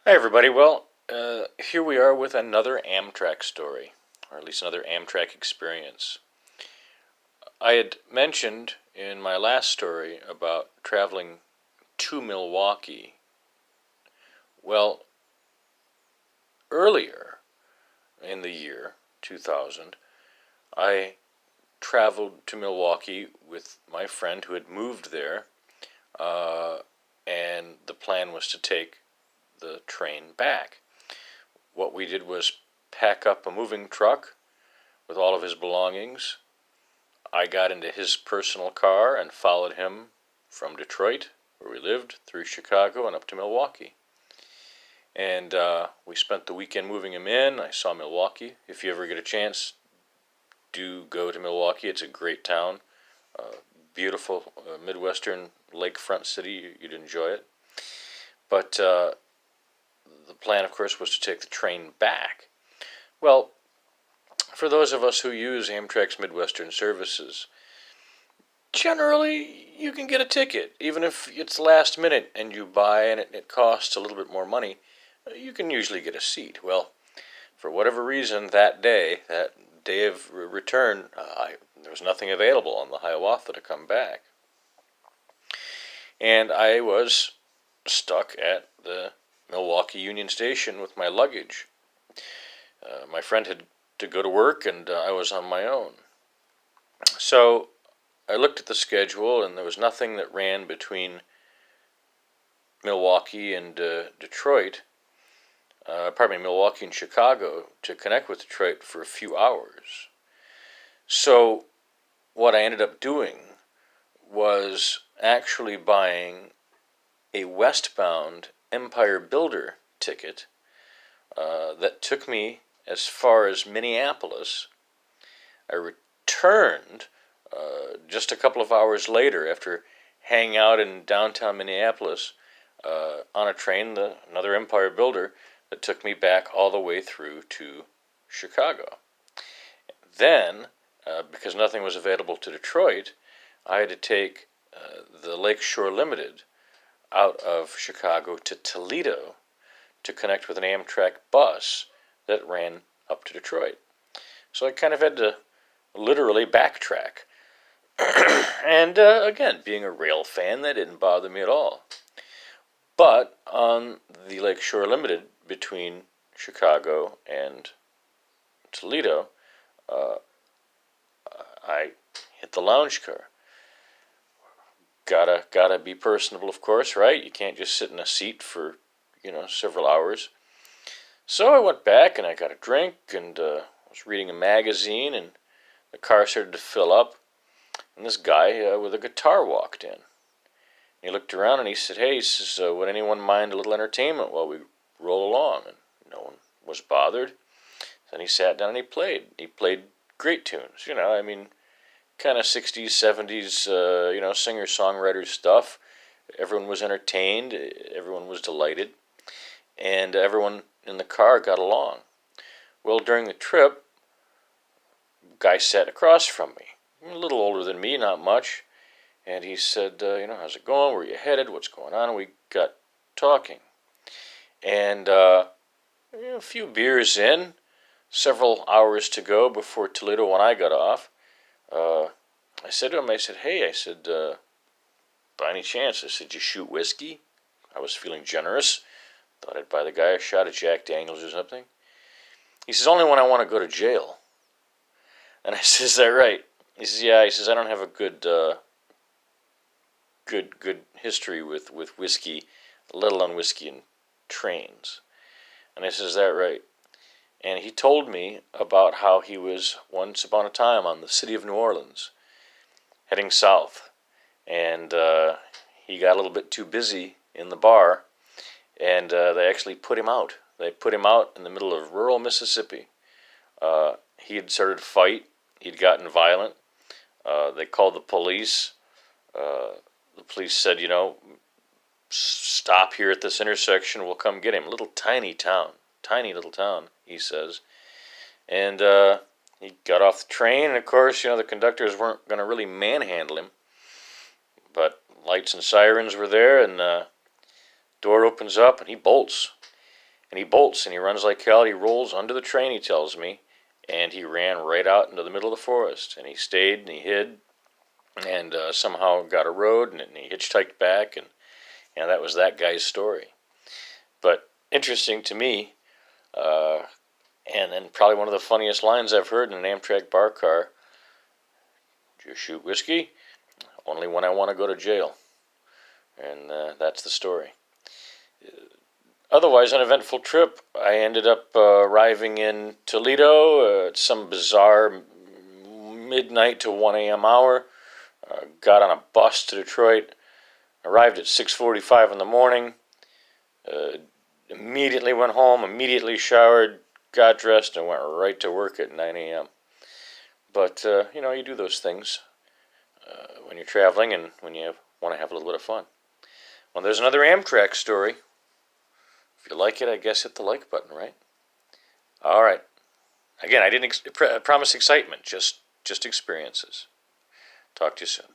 Hi, everybody. Well, here we are with another Amtrak story, or at least another Amtrak experience. I had mentioned in my last story about traveling to Milwaukee. Well, earlier in the year 2000, I traveled to Milwaukee with my friend who had moved there, and the plan was to take the train back. What we did was pack up a moving truck with all of his belongings. I got into his personal car and followed him from Detroit, where we lived, through Chicago and up to Milwaukee. And we spent the weekend moving him in. I saw Milwaukee. If you ever get a chance, do go to Milwaukee. It's a great town. Beautiful Midwestern lakefront city. You'd enjoy it. But the plan, of course, was to take the train back. Well, for those of us who use Amtrak's Midwestern services, generally you can get a ticket. Even if it's last minute and you buy and it costs a little bit more money, you can usually get a seat. Well, for whatever reason, that day of return, there was nothing available on the Hiawatha to come back. And I was stuck at the Milwaukee Union Station with my luggage. My friend had to go to work, and I was on my own. So I looked at the schedule, and there was nothing that ran between Milwaukee and Detroit. Milwaukee and Chicago to connect with Detroit for a few hours. So what I ended up doing was actually buying a westbound Empire Builder ticket that took me as far as Minneapolis. I returned just a couple of hours later after hanging out in downtown Minneapolis on a train, another Empire Builder, that took me back all the way through to Chicago. Then, because nothing was available to Detroit, I had to take the Lakeshore Limited out of Chicago to Toledo to connect with an Amtrak bus that ran up to Detroit. So I kind of had to literally backtrack. And again, being a rail fan, that didn't bother me at all. But on the Lakeshore Limited between Chicago and Toledo, I hit the lounge car. Gotta be personable, of course, right? You can't just sit in a seat for, several hours. So I went back and I got a drink and was reading a magazine, and the car started to fill up, and this guy with a guitar walked in. He looked around and he said, "Hey," he says, "would anyone mind a little entertainment while we roll along?" And no one was bothered. Then he sat down and he played. He played great tunes, kind of 60s, 70s, singer-songwriter stuff. Everyone was entertained. Everyone was delighted. And everyone in the car got along. Well, during the trip, a guy sat across from me. A little older than me, not much. And he said, "How's it going? Where are you headed? What's going on?" And we got talking. And a few beers in, several hours to go before Toledo when I got off, I said to him, "Hey," I said, "by any chance," I said, "you shoot whiskey?" I was feeling generous. Thought I'd buy the guy a shot of Jack Daniels or something. He says, "Only when I want to go to jail." And I says, "Is that right?" He says, "Yeah." He says, "I don't have a good history with whiskey, let alone whiskey and trains." And I says, "Is that right?" And he told me about how he was once upon a time on the City of New Orleans, heading south. And he got a little bit too busy in the bar, and they actually put him out. They put him out in the middle of rural Mississippi. He had started a fight. He'd gotten violent. They called the police. The police said, "Stop here at this intersection. We'll come get him." Little tiny little town, he says. And he got off the train, and of course, the conductors weren't going to really manhandle him. But lights and sirens were there, and door opens up, and he bolts. and he bolts and he runs like hell. He rolls under the train, he tells me, and he ran right out into the middle of the forest. And he stayed and he hid and somehow got a road, and he hitchhiked back, and that was that guy's story. But interesting to me, and then probably one of the funniest lines I've heard in an Amtrak bar car: "Did you shoot whiskey?" "Only when I want to go to jail." And that's the story. Otherwise, uneventful trip. I ended up arriving in Toledo at some bizarre midnight to 1 a.m. hour. Got on a bus to Detroit. Arrived at 6:45 in the morning. Immediately went home. Immediately showered. Got dressed and went right to work at 9 a.m. But you do those things when you're traveling and when you want to have a little bit of fun. Well, there's another Amtrak story. If you like it, I guess hit the like button, right? All right. Again, I didn't promise excitement, just experiences. Talk to you soon.